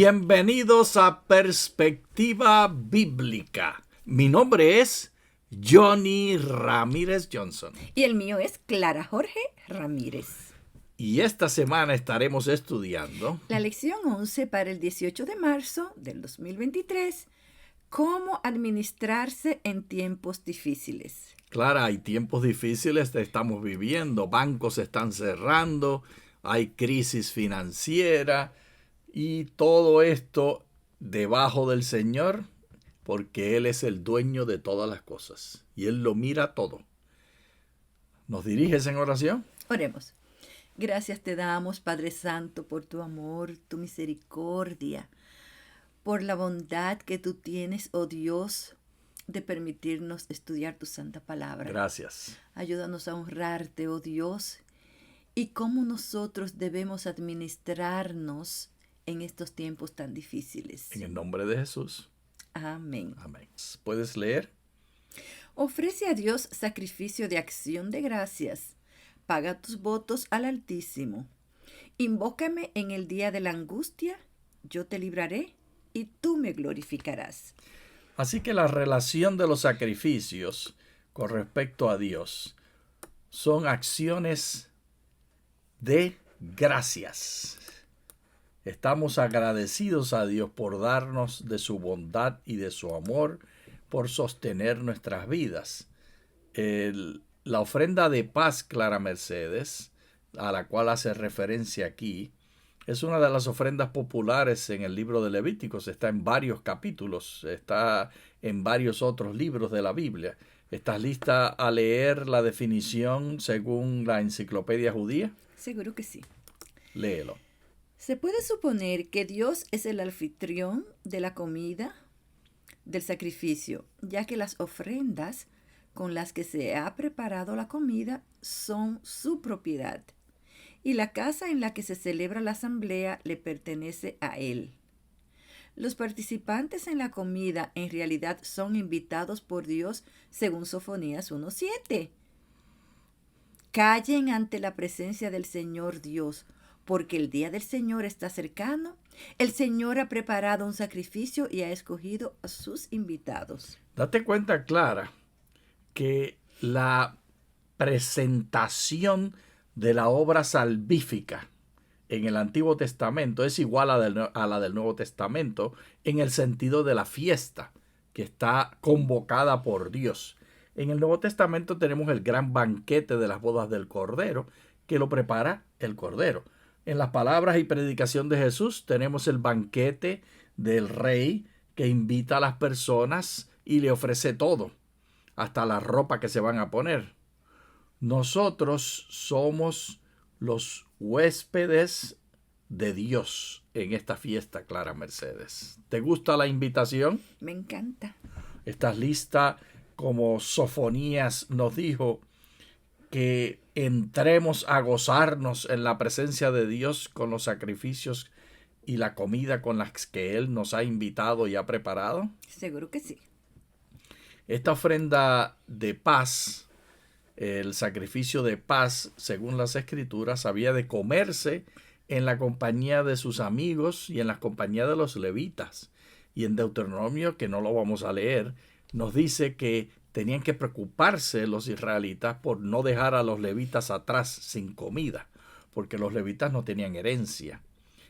Bienvenidos a Perspectiva Bíblica. Mi nombre es Johnny Ramírez Johnson. Y el mío es Clara Jorge Ramírez. Y esta semana estaremos estudiando la lección 11 para el 18 de marzo del 2023. ¿Cómo administrarse en tiempos difíciles? Clara, hay tiempos difíciles que estamos viviendo. Bancos están cerrando, hay crisis financiera y todo esto debajo del Señor, porque Él es el dueño de todas las cosas y Él lo mira todo. ¿Nos diriges en oración? Oremos. Gracias te damos, Padre Santo, por tu amor, tu misericordia, por la bondad que tú tienes, oh Dios, de permitirnos estudiar tu santa palabra. Gracias. Ayúdanos a honrarte, oh Dios, y cómo nosotros debemos administrarnos en estos tiempos tan difíciles. En el nombre de Jesús. Amén. Amén. ¿Puedes leer? Ofrece a Dios sacrificio de acción de gracias. Paga tus votos al Altísimo. Invócame en el día de la angustia, yo te libraré y tú me glorificarás. Así que la relación de los sacrificios con respecto a Dios son acciones de gracias. Estamos agradecidos a Dios por darnos de su bondad y de su amor, por sostener nuestras vidas. La ofrenda de paz, Clara Mercedes, a la cual hace referencia aquí, es una de las ofrendas populares en el libro de Levíticos. Está en varios capítulos, está en varios otros libros de la Biblia. ¿Estás lista a leer la definición según la Enciclopedia Judía? Seguro que sí. Léelo. Se puede suponer que Dios es el anfitrión de la comida, del sacrificio, ya que las ofrendas con las que se ha preparado la comida son su propiedad, y la casa en la que se celebra la asamblea le pertenece a él. Los participantes en la comida en realidad son invitados por Dios según Sofonías 1:7. Callen ante la presencia del Señor Dios, porque el día del Señor está cercano. El Señor ha preparado un sacrificio y ha escogido a sus invitados. Date cuenta, Clara, que la presentación de la obra salvífica en el Antiguo Testamento es igual a la del Nuevo Testamento en el sentido de la fiesta que está convocada por Dios. En el Nuevo Testamento tenemos el gran banquete de las bodas del Cordero, que lo prepara el Cordero. En las palabras y predicación de Jesús tenemos el banquete del Rey que invita a las personas y le ofrece todo, hasta la ropa que se van a poner. Nosotros somos los huéspedes de Dios en esta fiesta, Clara Mercedes. ¿Te gusta la invitación? Me encanta. ¿Estás lista, como Sofonías nos dijo, que entremos a gozarnos en la presencia de Dios con los sacrificios y la comida con las que Él nos ha invitado y ha preparado? Seguro que sí. Esta ofrenda de paz, el sacrificio de paz, según las Escrituras, había de comerse en la compañía de sus amigos y en la compañía de los levitas. Y en Deuteronomio, que no lo vamos a leer, nos dice que tenían que preocuparse los israelitas por no dejar a los levitas atrás sin comida, porque los levitas no tenían herencia.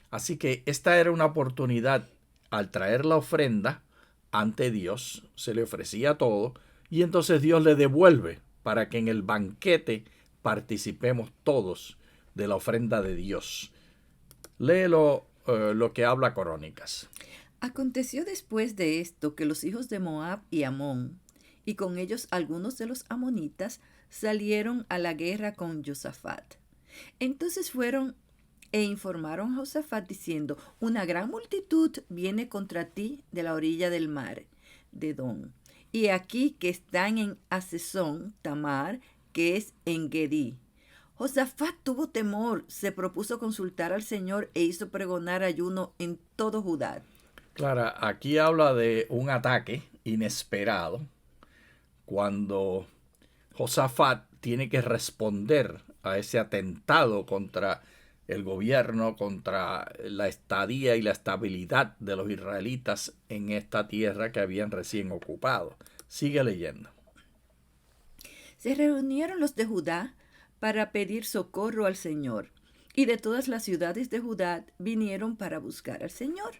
Así que esta era una oportunidad. Al traer la ofrenda ante Dios, se le ofrecía todo, y entonces Dios le devuelve para que en el banquete participemos todos de la ofrenda de Dios. Léelo lo que habla Crónicas. Aconteció después de esto que los hijos de Moab y Amón, y con ellos algunos de los amonitas, salieron a la guerra con Josafat. Entonces fueron e informaron a Josafat diciendo: una gran multitud viene contra ti de la orilla del mar, de Edom, y aquí que están en Hazezón Tamar, que es en Gedí. Josafat tuvo temor, se propuso consultar al Señor e hizo pregonar ayuno en todo Judá. Clara, aquí habla de un ataque inesperado cuando Josafat tiene que responder a ese atentado contra el gobierno, contra la estadía y la estabilidad de los israelitas en esta tierra que habían recién ocupado. Sigue leyendo. Se reunieron los de Judá para pedir socorro al Señor, y de todas las ciudades de Judá vinieron para buscar al Señor.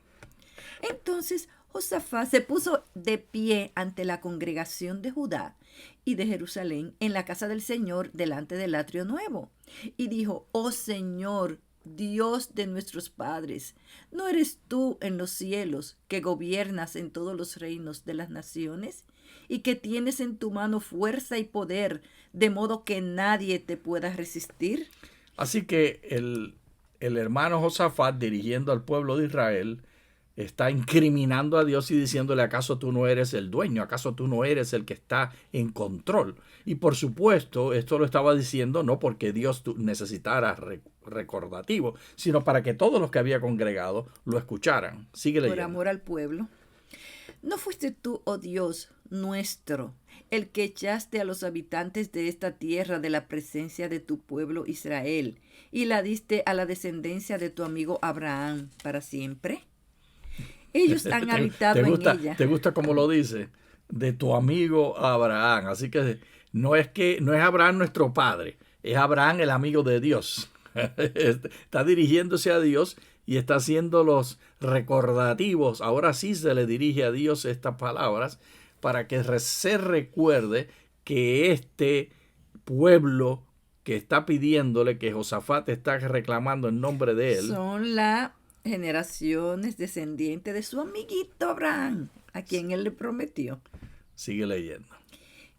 Entonces Josafat se puso de pie ante la congregación de Judá y de Jerusalén en la casa del Señor delante del atrio nuevo, y dijo: Oh Señor, Dios de nuestros padres, ¿no eres tú en los cielos, que gobiernas en todos los reinos de las naciones, y que tienes en tu mano fuerza y poder, de modo que nadie te pueda resistir? Así que el hermano Josafat, dirigiendo al pueblo de Israel, está incriminando a Dios y diciéndole: ¿acaso tú no eres el dueño? ¿Acaso tú no eres el que está en control? Y por supuesto, esto lo estaba diciendo no porque Dios necesitara recordativo, sino para que todos los que había congregado lo escucharan. Sigue leyendo. Por amor al pueblo. ¿No fuiste tú, oh Dios nuestro, el que echaste a los habitantes de esta tierra de la presencia de tu pueblo Israel y la diste a la descendencia de tu amigo Abraham para siempre? Ellos han habitado en ella. ¿Te gusta cómo lo dice? De tu amigo Abraham. Así que no es Abraham nuestro padre, es Abraham el amigo de Dios. Está dirigiéndose a Dios y está haciendo los recordativos. Ahora sí se le dirige a Dios estas palabras para que se recuerde que este pueblo que está pidiéndole, que Josafat está reclamando en nombre de él, son las generaciones descendientes de su amiguito Abraham, a quien él le prometió. Sigue leyendo.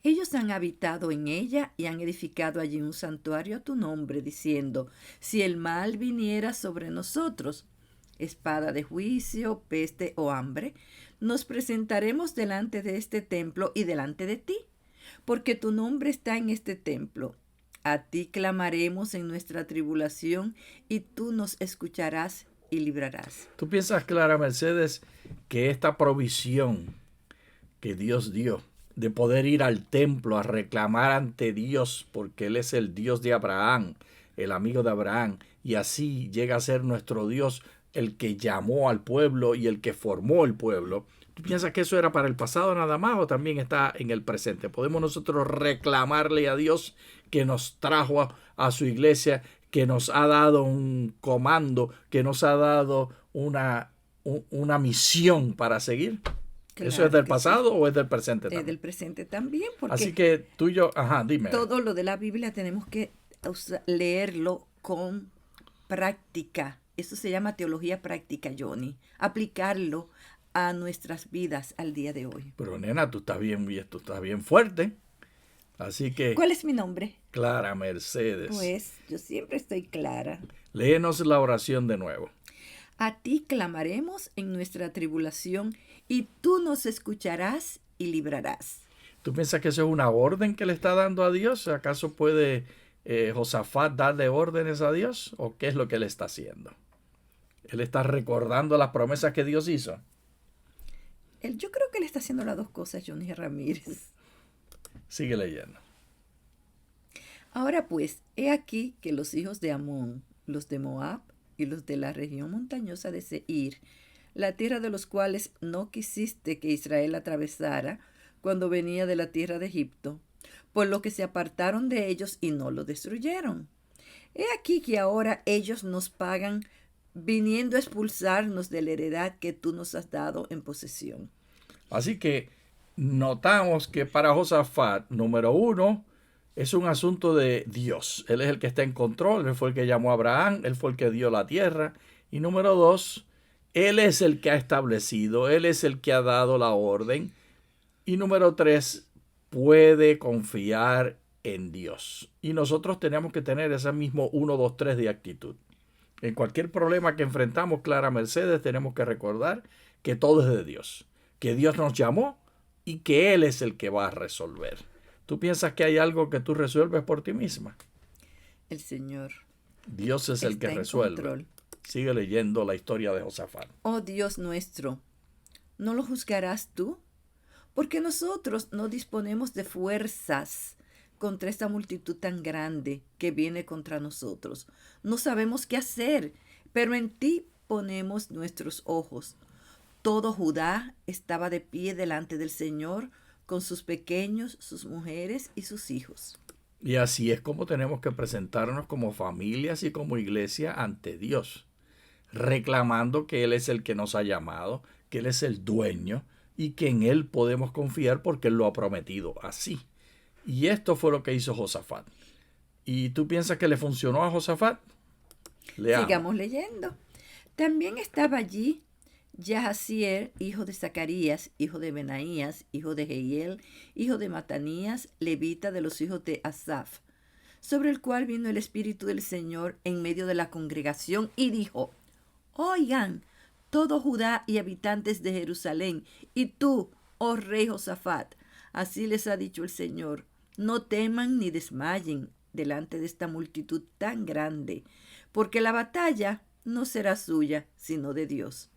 Ellos han habitado en ella y han edificado allí un santuario a tu nombre, diciendo: si el mal viniera sobre nosotros, espada de juicio, peste o hambre, nos presentaremos delante de este templo y delante de ti, porque tu nombre está en este templo. A ti clamaremos en nuestra tribulación y tú nos escucharás y librarás. ¿Tú piensas, Clara Mercedes, que esta provisión que Dios dio de poder ir al templo a reclamar ante Dios, porque Él es el Dios de Abraham, el amigo de Abraham, y así llega a ser nuestro Dios, el que llamó al pueblo y el que formó el pueblo? ¿Tú piensas que eso era para el pasado nada más o también está en el presente? ¿Podemos nosotros reclamarle a Dios que nos trajo a su iglesia, que nos ha dado un comando, que nos ha dado una misión para seguir? Claro. ¿Eso es del pasado o es del presente también? Es del presente también. Porque así que tú y yo, dime. Todo lo de la Biblia tenemos que leerlo con práctica. Eso se llama teología práctica, Johnny. Aplicarlo a nuestras vidas al día de hoy. Pero nena, tú estás bien fuerte. Así que... ¿Cuál es mi nombre? Clara Mercedes. Pues yo siempre estoy clara. Léenos la oración de nuevo. A ti clamaremos en nuestra tribulación y tú nos escucharás y librarás. ¿Tú piensas que eso es una orden que le está dando a Dios? ¿Acaso puede Josafat darle órdenes a Dios? ¿O qué es lo que él está haciendo? ¿Él está recordando las promesas que Dios hizo? Yo creo que él está haciendo las dos cosas, Johnny Ramírez. Sigue leyendo. Ahora pues, he aquí que los hijos de Amón, los de Moab y los de la región montañosa de Seir, la tierra de los cuales no quisiste que Israel atravesara cuando venía de la tierra de Egipto, por lo que se apartaron de ellos y no lo destruyeron. He aquí que ahora ellos nos pagan viniendo a expulsarnos de la heredad que tú nos has dado en posesión. Así que notamos que para Josafat, número uno, es un asunto de Dios. Él es el que está en control, él fue el que llamó a Abraham, él fue el que dio la tierra. Y número dos, él es el que ha establecido, él es el que ha dado la orden. Y número tres, puede confiar en Dios. Y nosotros tenemos que tener ese mismo 1, 2, 3 de actitud. En cualquier problema que enfrentamos, Clara Mercedes, tenemos que recordar que todo es de Dios, que Dios nos llamó y que Él es el que va a resolver. ¿Tú piensas que hay algo que tú resuelves por ti misma? El Señor. Dios es el que resuelve. Control. Sigue leyendo la historia de Josafat. Oh Dios nuestro, ¿no lo juzgarás tú? Porque nosotros no disponemos de fuerzas contra esta multitud tan grande que viene contra nosotros? No sabemos qué hacer, pero en ti ponemos nuestros ojos. Todo Judá estaba de pie delante del Señor, con sus pequeños, sus mujeres y sus hijos. Y así es como tenemos que presentarnos como familias y como iglesia ante Dios, reclamando que Él es el que nos ha llamado, que Él es el dueño y que en Él podemos confiar porque Él lo ha prometido así. Y esto fue lo que hizo Josafat. ¿Y tú piensas que le funcionó a Josafat? Leamos. Sigamos leyendo. También estaba allí Yahaziel, hijo de Zacarías, hijo de Benaías, hijo de Jehiel, hijo de Matanías, levita de los hijos de Asaf, sobre el cual vino el Espíritu del Señor en medio de la congregación y dijo: Oigan, todo Judá y habitantes de Jerusalén, y tú, oh rey Josafat, así les ha dicho el Señor: no teman ni desmayen delante de esta multitud tan grande, porque la batalla no será suya, sino de Dios.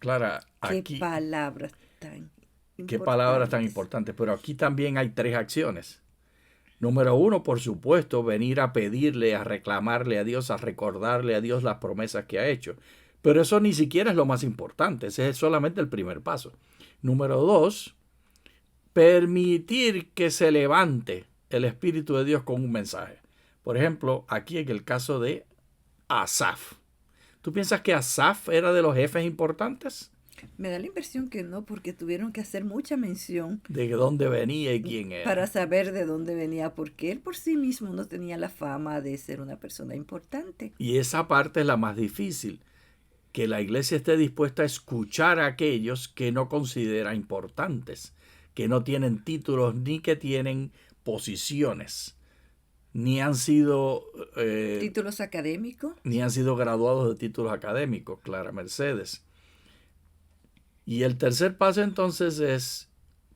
Clara, aquí, Qué palabras tan importantes. qué palabras tan importantes, pero aquí también hay 3 acciones. Número 1, por supuesto, venir a pedirle, a reclamarle a Dios, a recordarle a Dios las promesas que ha hecho. Pero eso ni siquiera es lo más importante, ese es solamente el primer paso. Número 2, permitir que se levante el Espíritu de Dios con un mensaje. Por ejemplo, aquí en el caso de Asaf. ¿Tú piensas que Asaf era de los jefes importantes? Me da la impresión que no, porque tuvieron que hacer mucha mención ¿De dónde venía y quién era? para saber de dónde venía, porque él por sí mismo no tenía la fama de ser una persona importante. Y esa parte es la más difícil, que la iglesia esté dispuesta a escuchar a aquellos que no considera importantes, que no tienen títulos ni que tienen posiciones, ni han sido ¿Títulos académicos? ni han sido graduados de títulos académicos, Clara Mercedes. Y el tercer paso entonces es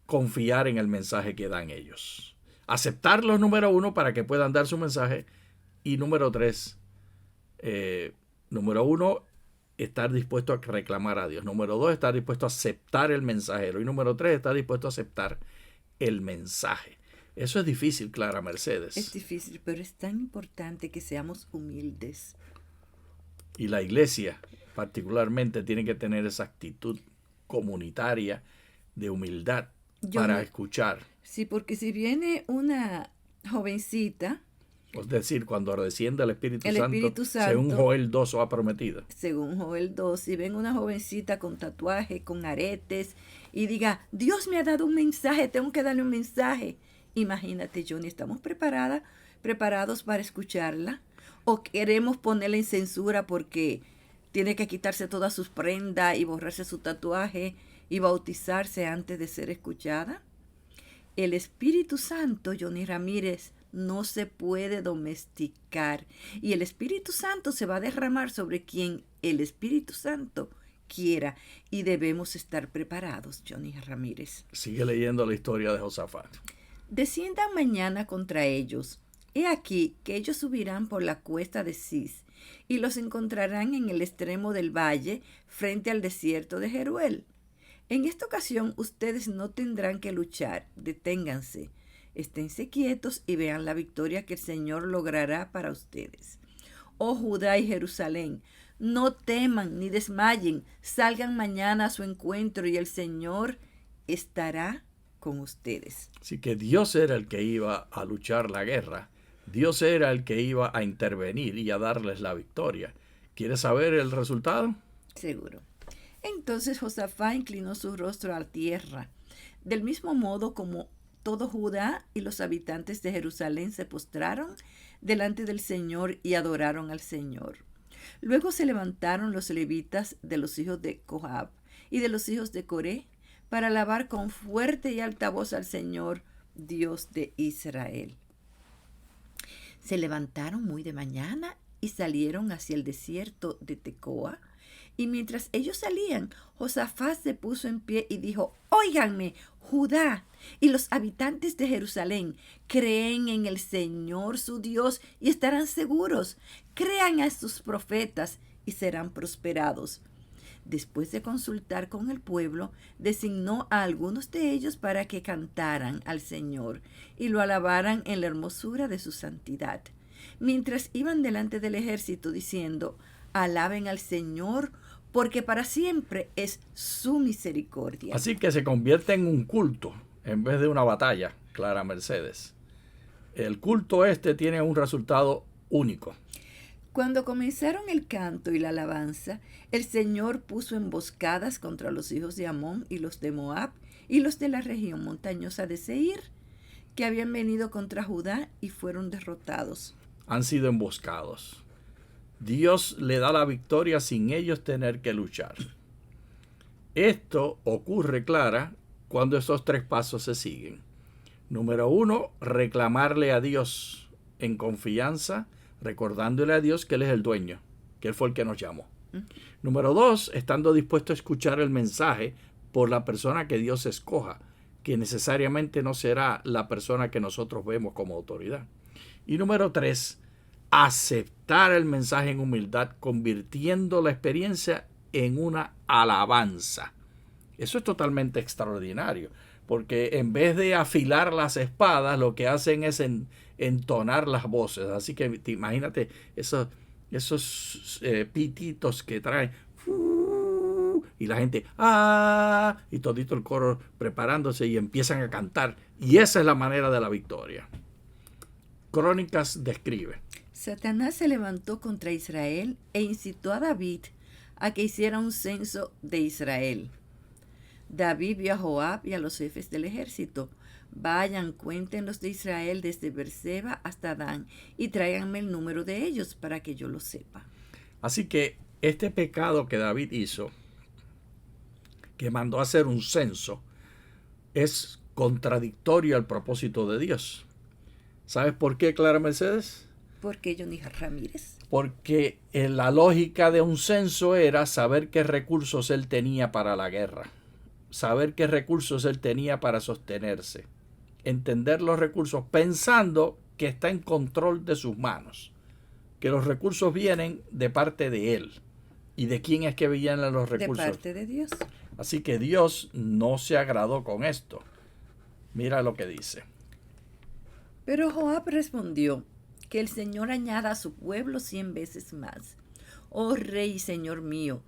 confiar en el mensaje que dan ellos. Aceptarlos, número 1, para que puedan dar su mensaje. Y número 3, número 1, estar dispuesto a reclamar a Dios. Número 2, estar dispuesto a aceptar el mensajero. Y número 3, estar dispuesto a aceptar el mensaje. Eso es difícil, Clara Mercedes. Es difícil, pero es tan importante que seamos humildes. Y la iglesia particularmente tiene que tener esa actitud comunitaria de humildad para escuchar. Sí, porque si viene una jovencita, Es decir, cuando desciende el Espíritu Santo, según Joel 2 ha prometido. Según Joel 2, si ven una jovencita con tatuaje, con aretes, y diga: Dios me ha dado un mensaje, tengo que darle un mensaje. Imagínate, Johnny, ¿estamos preparados para escucharla? ¿O queremos ponerla en censura porque tiene que quitarse todas sus prendas y borrarse su tatuaje y bautizarse antes de ser escuchada? El Espíritu Santo, Johnny Ramírez, no se puede domesticar. Y el Espíritu Santo se va a derramar sobre quien el Espíritu Santo quiera. Y debemos estar preparados, Johnny Ramírez. Sigue leyendo la historia de Josafat. Desciendan mañana contra ellos. He aquí que ellos subirán por la cuesta de Cis y los encontrarán en el extremo del valle frente al desierto de Jeruel. En esta ocasión ustedes no tendrán que luchar. Deténganse, esténse quietos y vean la victoria que el Señor logrará para ustedes. Oh Judá y Jerusalén, no teman ni desmayen, salgan mañana a su encuentro y el Señor estará con ustedes. Así que Dios era el que iba a luchar la guerra. Dios era el que iba a intervenir y a darles la victoria. ¿Quieres saber el resultado? Seguro. Entonces Josafat inclinó su rostro a la tierra, del mismo modo como todo Judá y los habitantes de Jerusalén se postraron delante del Señor y adoraron al Señor. Luego se levantaron los levitas de los hijos de Cohab y de los hijos de Coré para alabar con fuerte y alta voz al Señor, Dios de Israel. Se levantaron muy de mañana y salieron hacia el desierto de Tecoa. Y mientras ellos salían, Josafat se puso en pie y dijo: Óiganme, Judá y los habitantes de Jerusalén, creen en el Señor su Dios y estarán seguros. Crean a sus profetas y serán prosperados. después de consultar con el pueblo, designó a algunos de ellos para que cantaran al Señor y lo alabaran en la hermosura de su santidad, mientras iban delante del ejército diciendo: alaben al Señor, porque para siempre es su misericordia. Así que se convierte en un culto en vez de una batalla, Clara Mercedes. El culto tiene un resultado único. Cuando comenzaron el canto y la alabanza, el Señor puso emboscadas contra los hijos de Amón y los de Moab y los de la región montañosa de Seir, que habían venido contra Judá y fueron derrotados. Han sido emboscados. Dios le da la victoria sin ellos tener que luchar. Esto ocurre, Clara, cuando esos 3 pasos se siguen. Número 1, reclamarle a Dios en confianza, recordándole a Dios que Él es el dueño, que Él fue el que nos llamó. Número 2, estando dispuesto a escuchar el mensaje por la persona que Dios escoja, que necesariamente no será la persona que nosotros vemos como autoridad. Y número 3, aceptar el mensaje en humildad, convirtiendo la experiencia en una alabanza. Eso es totalmente extraordinario, porque en vez de afilar las espadas, lo que hacen es entonar las voces. Así que imagínate esos pititos que traen, y la gente, y todito el coro preparándose y empiezan a cantar. Y esa es la manera de la victoria. Crónicas describe: Satanás se levantó contra Israel e incitó a David a que hiciera un censo de Israel. David vio a Joab y a los jefes del ejército: vayan, cuenten los de Israel desde Beerseba hasta Dan y tráiganme el número de ellos para que yo lo sepa. Así que este pecado que David hizo, que mandó a hacer un censo, es contradictorio al propósito de Dios. ¿Sabes por qué, Clara Mercedes? ¿Por qué, Johnny Ramírez? Porque la lógica de un censo era saber qué recursos él tenía para la guerra, saber qué recursos él tenía para sostenerse, entender los recursos pensando que está en control de sus manos, que los recursos vienen de parte de él. ¿Y de quién es que vienen los recursos? De parte de Dios. Así que Dios no se agradó con esto. Mira lo que dice. Pero Joab respondió: que el Señor añada a su pueblo 100 veces más. Oh Rey y Señor mío,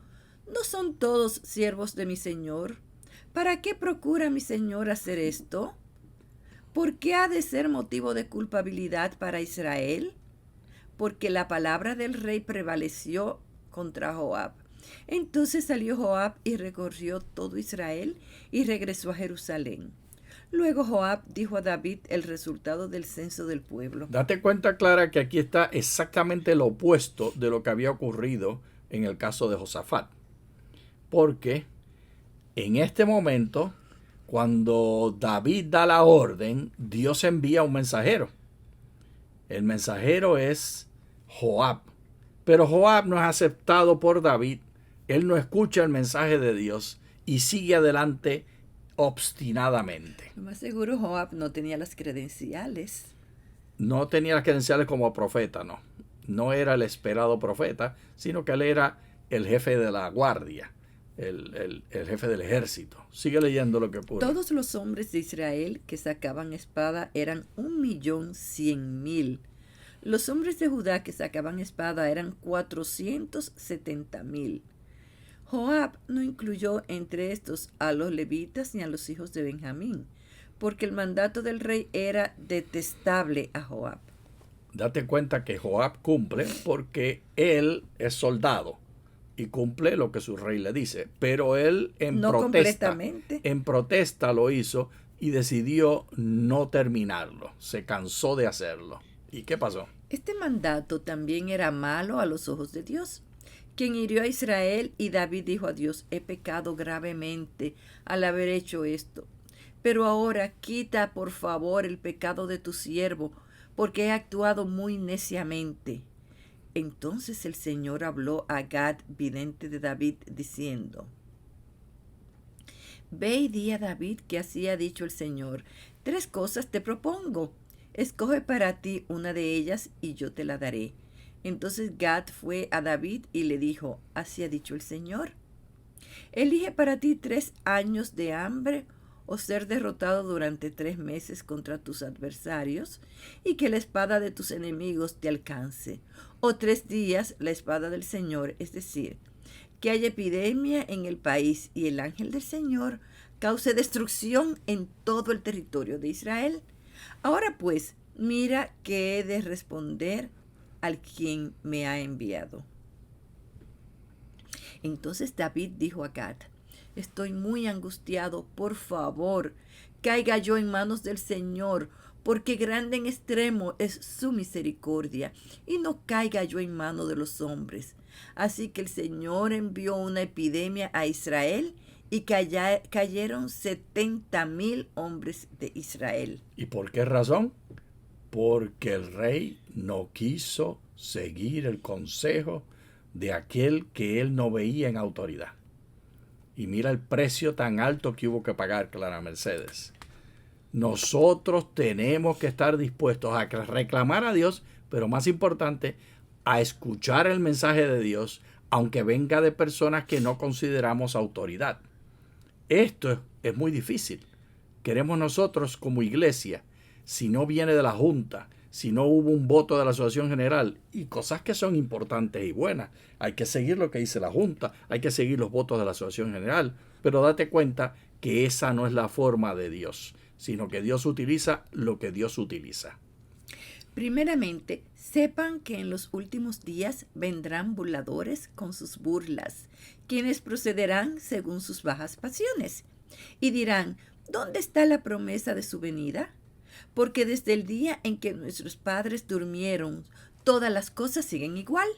¿no son todos siervos de mi Señor? ¿Para qué procura mi Señor hacer esto? ¿Por qué ha de ser motivo de culpabilidad para Israel? Porque la palabra del rey prevaleció contra Joab. Entonces salió Joab y recorrió todo Israel y regresó a Jerusalén. Luego Joab dijo a David el resultado del censo del pueblo. Date cuenta, Clara, que aquí está exactamente lo opuesto de lo que había ocurrido en el caso de Josafat. Porque en este momento, cuando David da la orden, Dios envía un mensajero. El mensajero es Joab. Pero Joab no es aceptado por David. Él no escucha el mensaje de Dios y sigue adelante obstinadamente. Lo más seguro, Joab no tenía las credenciales. No tenía las credenciales como profeta, no. No era el esperado profeta, sino que él era el jefe de la guardia, el jefe del ejército. Sigue leyendo lo que ocurre. Todos los hombres de Israel que sacaban espada eran 1.100.000. Los hombres de Judá que sacaban espada eran 470.000. Joab no incluyó entre estos a los levitas ni a los hijos de Benjamín, porque el mandato del rey era detestable a Joab. Date cuenta que Joab cumple porque él es soldado y cumple lo que su rey le dice, pero él en protesta lo hizo y decidió no terminarlo, se cansó de hacerlo. ¿Y qué pasó? Este mandato también era malo a los ojos de Dios, quien hirió a Israel, y David dijo a Dios: he pecado gravemente al haber hecho esto. Pero ahora quita por favor el pecado de tu siervo, porque he actuado muy neciamente. Entonces el Señor habló a Gad, vidente de David, diciendo: ve y di a David que así ha dicho el Señor: 3 cosas te propongo. Escoge para ti una de ellas y yo te la daré. Entonces Gad fue a David y le dijo: así ha dicho el Señor: Elige para ti 3 años de hambre o ser derrotado durante 3 meses contra tus adversarios y que la espada de tus enemigos te alcance. O 3 días la espada del Señor, es decir, que haya epidemia en el país y el ángel del Señor cause destrucción en todo el territorio de Israel. Ahora pues, mira que he de responder al quien me ha enviado. Entonces David dijo a Gad: estoy muy angustiado, por favor, caiga yo en manos del Señor, porque grande en extremo es su misericordia, y no caiga yo en manos de los hombres. Así que el Señor envió una epidemia a Israel, y cayeron 70,000 hombres de Israel. ¿Y por qué razón? Porque el rey no quiso seguir el consejo de aquel que él no veía en autoridad. Y mira el precio tan alto que hubo que pagar, Clara Mercedes. Nosotros tenemos que estar dispuestos a reclamar a Dios, pero más importante, a escuchar el mensaje de Dios, aunque venga de personas que no consideramos autoridad. Esto es muy difícil. Queremos nosotros como iglesia, si no viene de la Junta, si no hubo un voto de la Asociación General, y cosas que son importantes y buenas, hay que seguir lo que dice la Junta, hay que seguir los votos de la Asociación General, pero date cuenta que esa no es la forma de Dios, sino que Dios utiliza lo que Dios utiliza. Primeramente, sepan que en los últimos días vendrán burladores con sus burlas, quienes procederán según sus bajas pasiones, y dirán: ¿dónde está la promesa de su venida? Porque desde el día en que nuestros padres durmieron, todas las cosas siguen igual,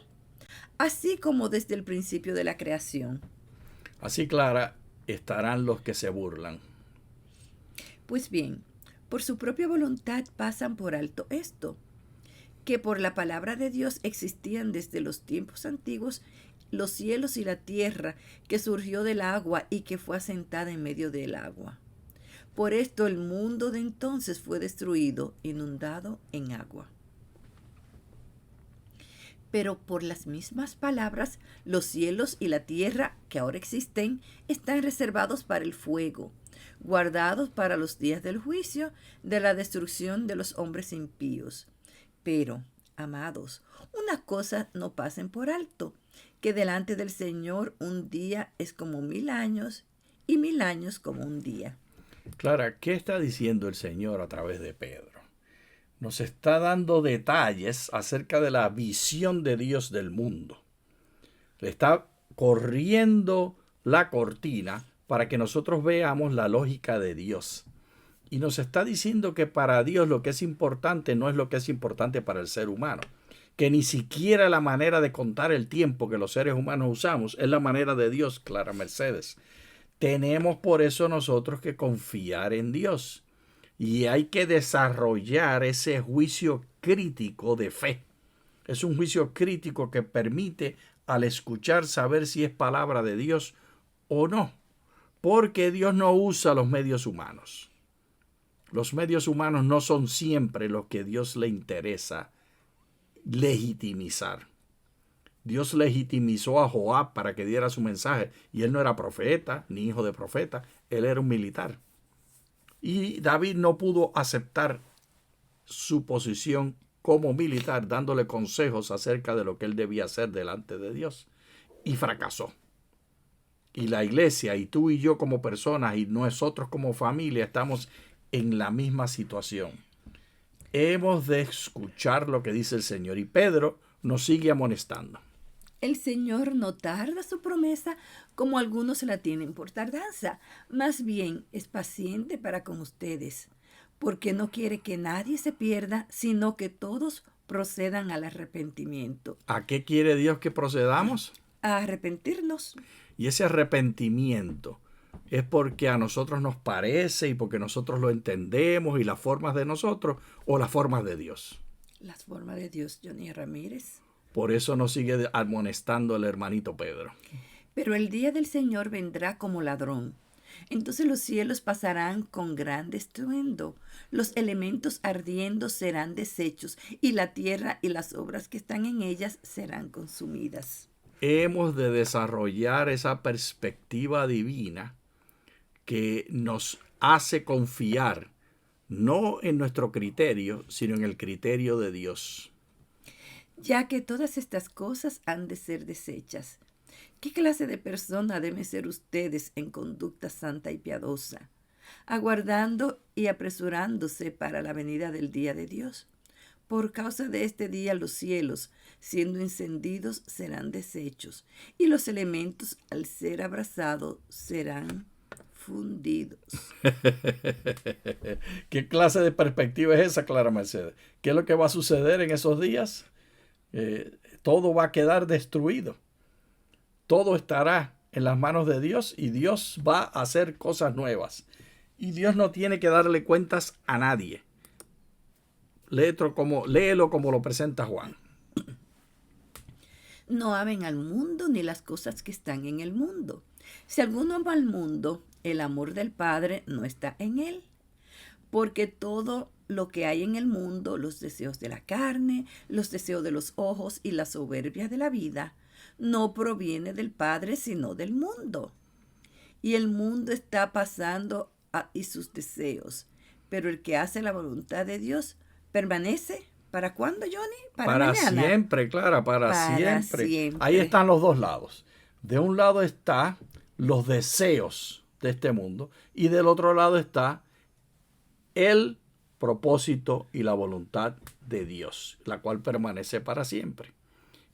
así como desde el principio de la creación. Así, Clara, estarán los que se burlan. Pues bien, por su propia voluntad pasan por alto esto, que por la palabra de Dios existían desde los tiempos antiguos los cielos y la tierra, que surgió del agua y que fue asentada en medio del agua. Por esto el mundo de entonces fue destruido, inundado en agua. Pero por las mismas palabras, los cielos y la tierra que ahora existen están reservados para el fuego, guardados para los días del juicio, de la destrucción de los hombres impíos. Pero, amados, una cosa no pasen por alto, que delante del Señor un día es como 1000 años y 1000 años como un día. Clara, ¿qué está diciendo el Señor a través de Pedro? Nos está dando detalles acerca de la visión de Dios del mundo. Le está corriendo la cortina para que nosotros veamos la lógica de Dios. Y nos está diciendo que para Dios lo que es importante no es lo que es importante para el ser humano. Que ni siquiera la manera de contar el tiempo que los seres humanos usamos es la manera de Dios, Clara Mercedes. Tenemos por eso nosotros que confiar en Dios. Y hay que desarrollar ese juicio crítico de fe. Es un juicio crítico que permite al escuchar saber si es palabra de Dios o no. Porque Dios no usa los medios humanos. Los medios humanos no son siempre los que Dios le interesa legitimizar. Dios legitimizó a Joab para que diera su mensaje, y él no era profeta ni hijo de profeta, él era un militar. Y David no pudo aceptar su posición como militar, dándole consejos acerca de lo que él debía hacer delante de Dios, y fracasó. Y la iglesia, y tú y yo como personas, y nosotros como familia, estamos en la misma situación. Hemos de escuchar lo que dice el Señor, y Pedro nos sigue amonestando. El Señor no tarda su promesa como algunos la tienen por tardanza, más bien es paciente para con ustedes, porque no quiere que nadie se pierda, sino que todos procedan al arrepentimiento. ¿A qué quiere Dios que procedamos? A arrepentirnos. Y ese arrepentimiento es porque a nosotros nos parece y porque nosotros lo entendemos y las formas de nosotros o las formas de Dios. Las formas de Dios, Johnny Ramírez. Por eso nos sigue amonestando el hermanito Pedro. Pero el día del Señor vendrá como ladrón. Entonces los cielos pasarán con gran estruendo, los elementos ardiendo serán deshechos, y la tierra y las obras que están en ellas serán consumidas. hemos de desarrollar esa perspectiva divina que nos hace confiar no en nuestro criterio, sino en el criterio de Dios. Ya que todas estas cosas han de ser deshechas, ¿qué clase de persona deben ser ustedes en conducta santa y piadosa, aguardando y apresurándose para la venida del día de Dios? Por causa de este día los cielos, siendo encendidos, serán deshechos, y los elementos, al ser abrasados, serán fundidos. ¿Qué clase de perspectiva es esa, Clara Mercedes? ¿Qué es lo que va a suceder en esos días? Todo va a quedar destruido. Todo estará en las manos de Dios y Dios va a hacer cosas nuevas. Y Dios no tiene que darle cuentas a nadie. Léelo como lo presenta Juan. No amen al mundo ni las cosas que están en el mundo. Si alguno ama al mundo, el amor del Padre no está en él. Porque todo lo que hay en el mundo, los deseos de la carne, los deseos de los ojos y la soberbia de la vida, no proviene del Padre, sino del mundo. Y el mundo está pasando y sus deseos. Pero el que hace la voluntad de Dios permanece. ¿Para cuándo, Johnny? Para mañana. Siempre, Clara, para siempre. Siempre. Ahí están los dos lados. De un lado está los deseos de este mundo y del otro lado está el propósito y la voluntad de Dios, la cual permanece para siempre.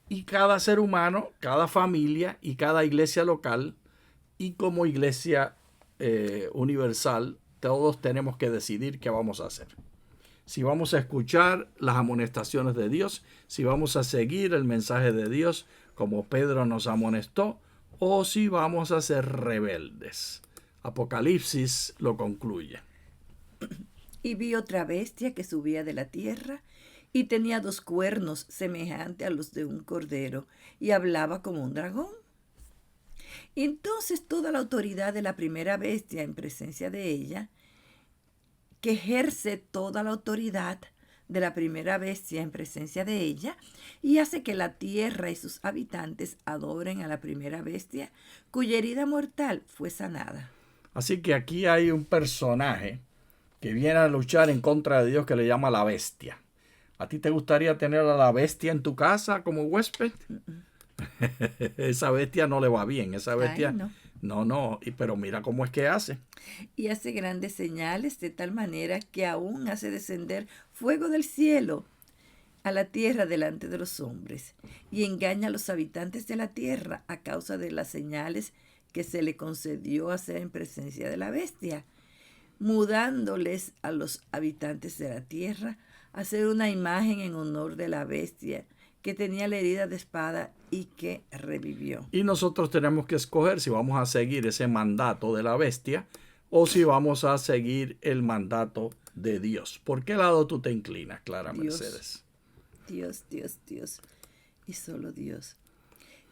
Y cada ser humano, cada familia y cada iglesia local y como iglesia universal, todos tenemos que decidir qué vamos a hacer. Si vamos a escuchar las amonestaciones de Dios, si vamos a seguir el mensaje de Dios como Pedro nos amonestó, o si vamos a ser rebeldes. Apocalipsis lo concluye. Y vi otra bestia que subía de la tierra y tenía 2 cuernos semejantes a los de un cordero y hablaba como un dragón. Y entonces toda la autoridad de la primera bestia en presencia de ella, que ejerce toda la autoridad de la primera bestia en presencia de ella, y hace que la tierra y sus habitantes adoren a la primera bestia, cuya herida mortal fue sanada. Así que aquí hay un personaje que viene a luchar en contra de Dios que le llama la bestia. ¿A ti te gustaría tener a la bestia en tu casa como huésped? Esa bestia no le va bien. Esa bestia... Ay, no. No, pero mira cómo es que hace. Y hace grandes señales de tal manera que aún hace descender fuego del cielo a la tierra delante de los hombres, y engaña a los habitantes de la tierra a causa de las señales que se le concedió hacer en presencia de la bestia, mudándoles a los habitantes de la tierra a hacer una imagen en honor de la bestia que tenía la herida de espada y que revivió. Y nosotros tenemos que escoger si vamos a seguir ese mandato de la bestia o si vamos a seguir el mandato de Dios. ¿Por qué lado tú te inclinas, Clara Mercedes? Dios. Y solo Dios.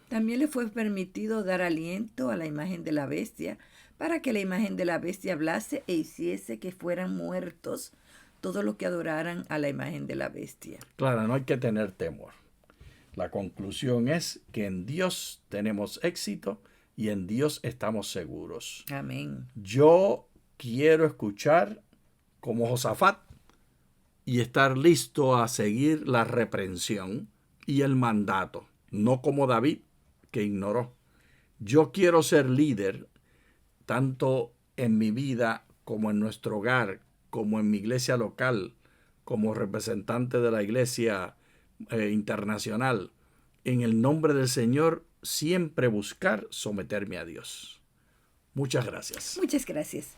También le fue permitido dar aliento a la imagen de la bestia, para que la imagen de la bestia hablase e hiciese que fueran muertos todos los que adoraran a la imagen de la bestia. Claro, no hay que tener temor. La conclusión es que en Dios tenemos éxito y en Dios estamos seguros. Amén. Yo quiero escuchar como Josafat y estar listo a seguir la reprensión y el mandato, no como David, que ignoró. Yo quiero ser líder tanto en mi vida como en nuestro hogar, como en mi iglesia local, como representante de la iglesia internacional. En el nombre del Señor, siempre buscar someterme a Dios. Muchas gracias. Muchas gracias.